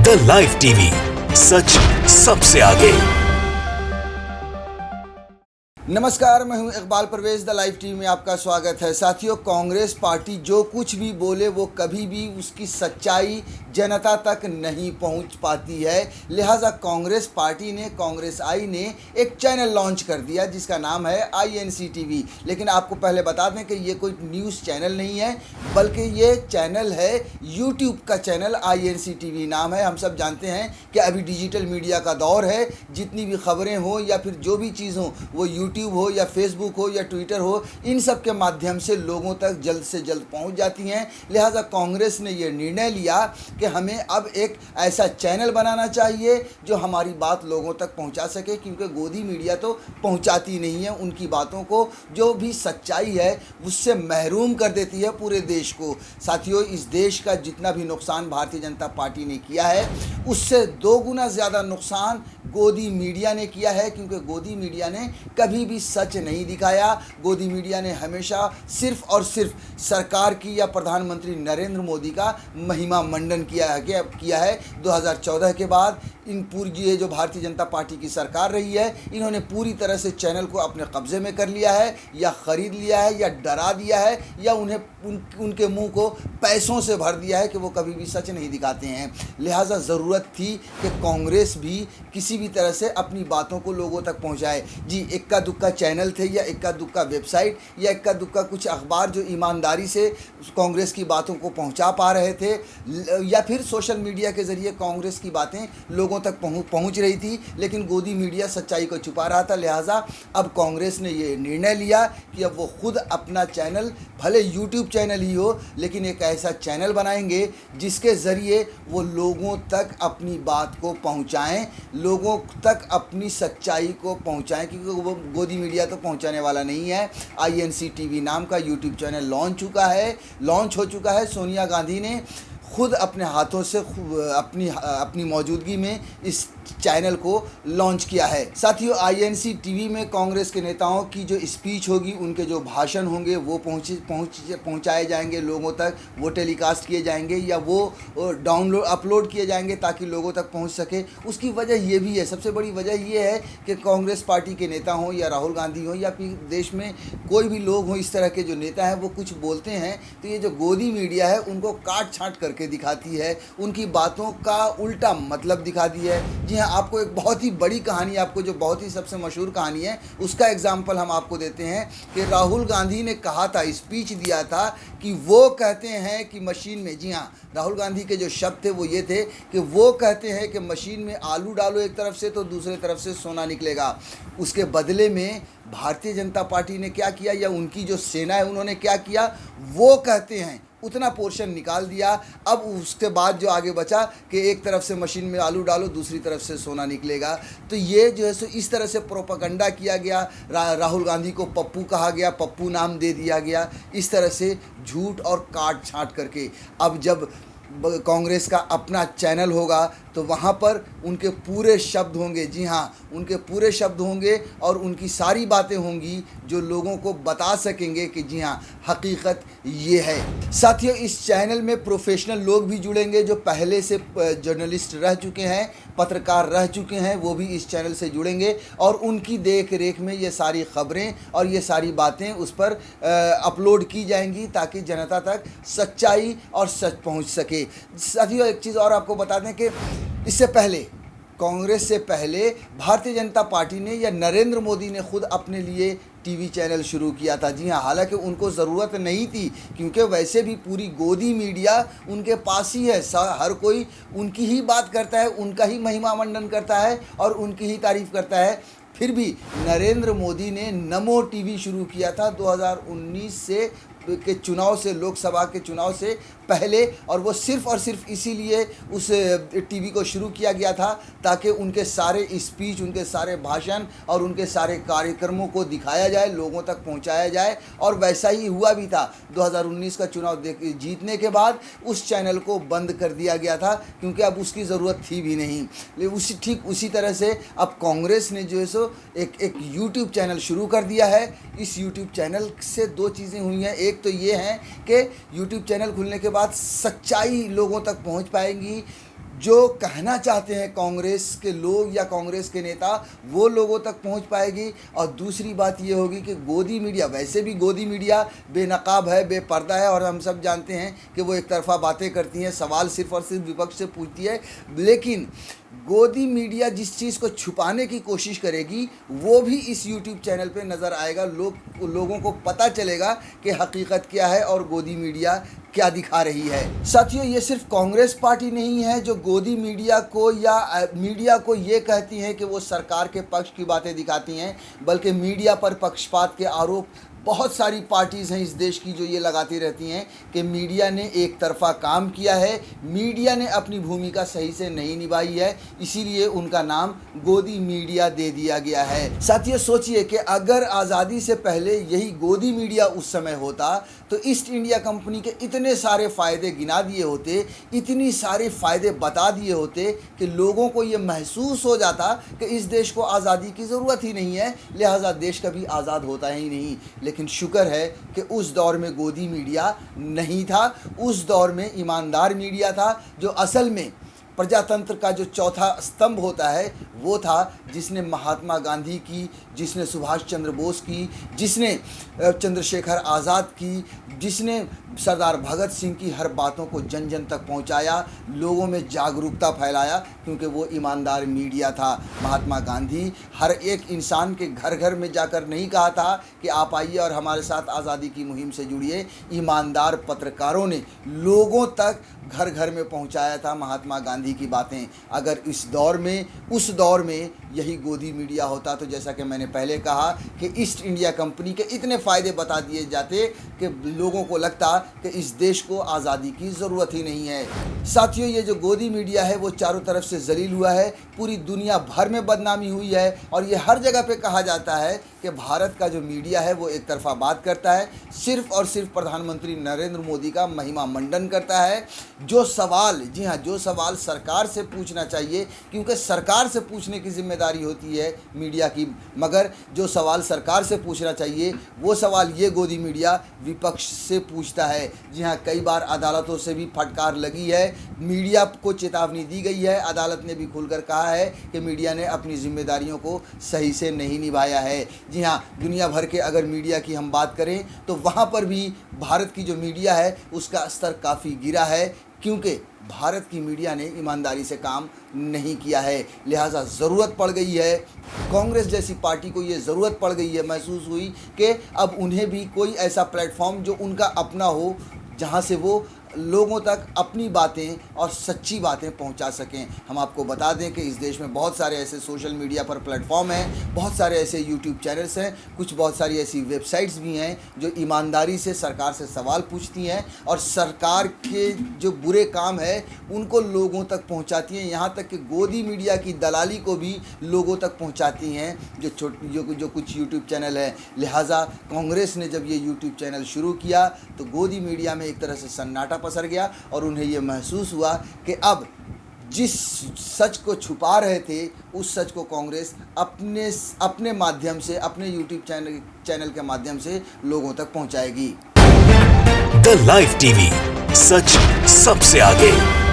The live TV, सच सबसे आगे। नमस्कार, मैं हूं Iqbal Parvez. The live TV में आपका स्वागत है। साथियों, कांग्रेस पार्टी जो कुछ भी बोले वो कभी भी उसकी सच्चाई जनता तक नहीं पहुंच पाती है। लिहाजा कांग्रेस पार्टी ने, कांग्रेस आई ने एक चैनल लॉन्च कर दिया जिसका नाम है INC टीवी। लेकिन आपको पहले बता दें कि ये कोई न्यूज़ चैनल नहीं है, बल्कि ये चैनल है यूट्यूब का चैनल। INC टीवी नाम है। हम सब जानते हैं कि अभी डिजिटल मीडिया का दौर है। जितनी भी खबरें हो या फिर जो भी चीज़ हो, वो यूट्यूब हो या फेसबुक हो या ट्विटर हो, इन सब के माध्यम से लोगों तक जल्द से जल्द पहुंच जाती हैं। लिहाजा कांग्रेस ने ये निर्णय लिया कि हमें अब एक ऐसा चैनल बनाना चाहिए जो हमारी बात लोगों तक पहुंचा सके, क्योंकि गोदी मीडिया तो पहुंचाती नहीं है उनकी बातों को। जो भी सच्चाई है उससे महरूम कर देती है पूरे देश को। साथियों, इस देश का जितना भी नुकसान भारतीय जनता पार्टी ने किया है, उससे 2 गुना ज़्यादा नुकसान गोदी मीडिया ने किया है, क्योंकि गोदी मीडिया ने कभी भी सच नहीं दिखाया। गोदी मीडिया ने हमेशा सिर्फ और सिर्फ सरकार की या प्रधानमंत्री नरेंद्र मोदी का महिमा मंडन किया है। 2014 के बाद इन पूरी ये जो भारतीय जनता पार्टी की सरकार रही है, इन्होंने पूरी तरह से चैनल को अपने कब्जे में कर लिया है, या ख़रीद लिया है, या डरा दिया है, या उन्हें उनके मुंह को पैसों से भर दिया है कि वो कभी भी सच नहीं दिखाते हैं। लिहाजा ज़रूरत थी कि कांग्रेस भी किसी भी तरह से अपनी बातों को लोगों तक पहुंचाए। जी, इक्का दुक्का चैनल थे, या इक्का दुक्का वेबसाइट, या इक्का दुक्का कुछ अखबार जो ईमानदारी से कांग्रेस की बातों को पहुंचा पा रहे थे, या फिर सोशल मीडिया के ज़रिए कांग्रेस की बातें लोगों तक पहुंच रही थी, लेकिन गोदी मीडिया सच्चाई को छुपा रहा था। लिहाजा अब कांग्रेस ने ये निर्णय लिया कि अब वो खुद अपना चैनल, भले यूट्यूब चैनल ही हो, लेकिन एक ऐसा चैनल बनाएंगे जिसके ज़रिए वो लोगों तक अपनी बात को पहुंचाएं, लोगों तक अपनी सच्चाई को पहुंचाएं, क्योंकि वो गोदी मीडिया तो पहुंचाने वाला नहीं है। INC टीवी नाम का यूट्यूब चैनल लॉन्च हो चुका है। सोनिया गांधी ने खुद अपने हाथों से अपनी मौजूदगी में इस चैनल को लॉन्च किया है। साथियों, INC टीवी में कांग्रेस के नेताओं की जो स्पीच होगी, उनके जो भाषण होंगे, वो पहुंचाए जाएंगे लोगों तक, वो टेलीकास्ट किए जाएंगे, या वो अपलोड किए जाएंगे ताकि लोगों तक पहुंच सके। उसकी वजह ये भी है, सबसे बड़ी वजह ये है कि कांग्रेस पार्टी के नेता हों, या राहुल गांधी हों, या फिर देश में कोई भी लोग हों, इस तरह के जो नेता हैं, वो कुछ बोलते हैं तो ये जो गोदी मीडिया है उनको काट छाँट करके दिखाती है, उनकी बातों का उल्टा मतलब दिखाती है। जी हाँ, आपको एक बहुत ही बड़ी कहानी, आपको जो बहुत ही सबसे मशहूर कहानी है, उसका एग्जाम्पल हम आपको देते हैं कि राहुल गांधी ने कहा था, स्पीच दिया था कि वो कहते हैं कि मशीन में, जी हाँ, राहुल गांधी के जो शब्द थे वो ये थे कि वो कहते हैं कि मशीन में आलू डालो एक तरफ से तो दूसरे तरफ से सोना निकलेगा। उसके बदले में भारतीय जनता पार्टी ने क्या किया, या उनकी जो सेना है उन्होंने क्या किया, वो कहते हैं उतना पोर्शन निकाल दिया। अब उसके बाद जो आगे बचा कि एक तरफ से मशीन में आलू डालो, दूसरी तरफ से सोना निकलेगा। तो ये जो है सो इस तरह से प्रोपेगेंडा किया गया। राहुल गांधी को पप्पू कहा गया, पप्पू नाम दे दिया गया, इस तरह से झूठ और काट छाँट करके। अब जब कांग्रेस का अपना चैनल होगा तो वहाँ पर उनके पूरे शब्द होंगे। जी हाँ, उनके पूरे शब्द होंगे और उनकी सारी बातें होंगी जो लोगों को बता सकेंगे कि जी हाँ, हकीकत ये है। साथियों, इस चैनल में प्रोफेशनल लोग भी जुड़ेंगे जो पहले से जर्नलिस्ट रह चुके हैं, पत्रकार रह चुके हैं, वो भी इस चैनल से जुड़ेंगे और उनकी देख रेख में ये सारी खबरें और ये सारी बातें उस पर अपलोड की जाएंगी ताकि जनता तक सच्चाई और सच पहुँच सके। साथियों, एक चीज़ और आपको बता दें कि इससे पहले, कांग्रेस से पहले भारतीय जनता पार्टी ने या नरेंद्र मोदी ने खुद अपने लिए टीवी चैनल शुरू किया था। जी हाँ, हालांकि उनको ज़रूरत नहीं थी, क्योंकि वैसे भी पूरी गोदी मीडिया उनके पास ही है। हर कोई उनकी ही बात करता है, उनका ही महिमा मंडन करता है और उनकी ही तारीफ़ करता है। फिर भी नरेंद्र मोदी ने नमो टीवी शुरू किया था 2019 के चुनाव से, लोकसभा के चुनाव से पहले, और वो सिर्फ़ और सिर्फ इसीलिए उस टीवी को शुरू किया गया था ताकि उनके सारे स्पीच, उनके सारे भाषण और उनके सारे कार्यक्रमों को दिखाया जाए, लोगों तक पहुंचाया जाए। और वैसा ही हुआ भी था। 2019 का चुनाव जीतने के बाद उस चैनल को बंद कर दिया गया था, क्योंकि अब उसकी ज़रूरत थी भी नहीं। ठीक उसी तरह से अब कांग्रेस ने जो है सो एक यूट्यूब चैनल शुरू कर दिया है। इस यूट्यूब चैनल से 2 चीज़ें हुई हैं। एक तो ये है कि यूट्यूब चैनल खुलने के बाद सच्चाई लोगों तक पहुंच पाएंगी, जो कहना चाहते हैं कांग्रेस के लोग या कांग्रेस के नेता वो लोगों तक पहुंच पाएगी। और दूसरी बात ये होगी कि गोदी मीडिया, वैसे भी गोदी मीडिया बेनकाब है, बेपर्दा है और हम सब जानते हैं कि वो एक तरफा बातें करती हैं, सवाल सिर्फ और सिर्फ विपक्ष से पूछती है। लेकिन गोदी मीडिया जिस चीज़ को छुपाने की कोशिश करेगी वो भी इस यूट्यूब चैनल पे नज़र आएगा। लोगों को पता चलेगा कि हकीकत क्या है और गोदी मीडिया क्या दिखा रही है। साथियों, ये सिर्फ कांग्रेस पार्टी नहीं है जो गोदी मीडिया को या मीडिया को ये कहती हैं कि वो सरकार के पक्ष की बातें दिखाती हैं, बल्कि मीडिया पर पक्षपात के आरोप बहुत सारी पार्टीज़ हैं इस देश की जो ये लगाती रहती हैं कि मीडिया ने एक तरफा काम किया है, मीडिया ने अपनी भूमिका सही से नहीं निभाई है, इसीलिए उनका नाम गोदी मीडिया दे दिया गया है। साथियों, सोचिए कि अगर आज़ादी से पहले यही गोदी मीडिया उस समय होता तो ईस्ट इंडिया कंपनी के इतने सारे फ़ायदे गिना दिए होते, इतनी सारे फ़ायदे बता दिए होते कि लोगों को ये महसूस हो जाता कि इस देश को आज़ादी की ज़रूरत ही नहीं है, लिहाजा देश कभी आज़ाद होता ही नहीं। लेकिन शुक्र है कि उस दौर में गोदी मीडिया नहीं था, उस दौर में ईमानदार मीडिया था जो असल में प्रजातंत्र का जो चौथा स्तंभ होता है वो था, जिसने महात्मा गांधी की, जिसने सुभाष चंद्र बोस की, जिसने चंद्रशेखर आज़ाद की, जिसने सरदार भगत सिंह की हर बातों को जन जन तक पहुंचाया, लोगों में जागरूकता फैलाया, क्योंकि वो ईमानदार मीडिया था। महात्मा गांधी हर एक इंसान के घर घर में जाकर नहीं कहा था कि आप आइए और हमारे साथ आज़ादी की मुहिम से जुड़िए। ईमानदार पत्रकारों ने लोगों तक घर घर में पहुंचाया था महात्मा गांधी की बातें। अगर इस दौर में, उस दौर में यही गोदी मीडिया होता तो जैसा कि मैंने पहले कहा कि ईस्ट इंडिया कंपनी के इतने फ़ायदे बता दिए जाते कि लोगों को लगता कि इस देश को आज़ादी की ज़रूरत ही नहीं है। साथियों, ये जो गोदी मीडिया है वो चारों तरफ से जलील हुआ है, पूरी दुनिया भर में बदनामी हुई है और ये हर जगह पे कहा जाता है कि भारत का जो मीडिया है वो एक तरफा बात करता है, सिर्फ़ और सिर्फ प्रधानमंत्री नरेंद्र मोदी का महिमा मंडन करता है। जो सवाल, जी हाँ, जो सवाल सरकार से पूछना चाहिए, क्योंकि सरकार से पूछने की जिम्मेदारी होती है मीडिया की, मगर जो सवाल सरकार से पूछना चाहिए वो सवाल ये गोदी मीडिया विपक्ष से पूछता है। जी हाँ, कई बार अदालतों से भी फटकार लगी है, मीडिया को चेतावनी दी गई है, अदालत ने भी खुलकर कहा है कि मीडिया ने अपनी जिम्मेदारियों को सही से नहीं निभाया है। जी हाँ, दुनिया भर के अगर मीडिया की हम बात करें तो वहाँ पर भी भारत की जो मीडिया है उसका स्तर काफ़ी गिरा है, क्योंकि भारत की मीडिया ने ईमानदारी से काम नहीं किया है। लिहाजा ज़रूरत पड़ गई है, कांग्रेस जैसी पार्टी को ये ज़रूरत पड़ गई है, महसूस हुई कि अब उन्हें भी कोई ऐसा प्लेटफॉर्म जो उनका अपना हो, जहाँ से वो लोगों तक अपनी बातें और सच्ची बातें पहुंचा सकें। हम आपको बता दें कि इस देश में बहुत सारे ऐसे सोशल मीडिया पर प्लेटफॉर्म हैं, बहुत सारे ऐसे यूट्यूब चैनल्स हैं, कुछ बहुत सारी ऐसी वेबसाइट्स भी हैं जो ईमानदारी से सरकार से सवाल पूछती हैं और सरकार के जो बुरे काम है उनको लोगों तक पहुंचाती हैं, यहाँ तक कि गोदी मीडिया की दलाली को भी लोगों तक पहुँचाती हैं जो कुछ यूट्यूब चैनल है। लिहाजा कांग्रेस ने जब ये यूट्यूब चैनल शुरू किया तो गोदी मीडिया में एक तरह से सन्नाटा पसर गया और उन्हें ये महसूस हुआ कि अब जिस सच को छुपा रहे थे उस सच को कांग्रेस अपने माध्यम से, अपने यूट्यूब चैनल के माध्यम से लोगों तक पहुंचाएगी। द लाइव टीवी, सच सबसे आगे।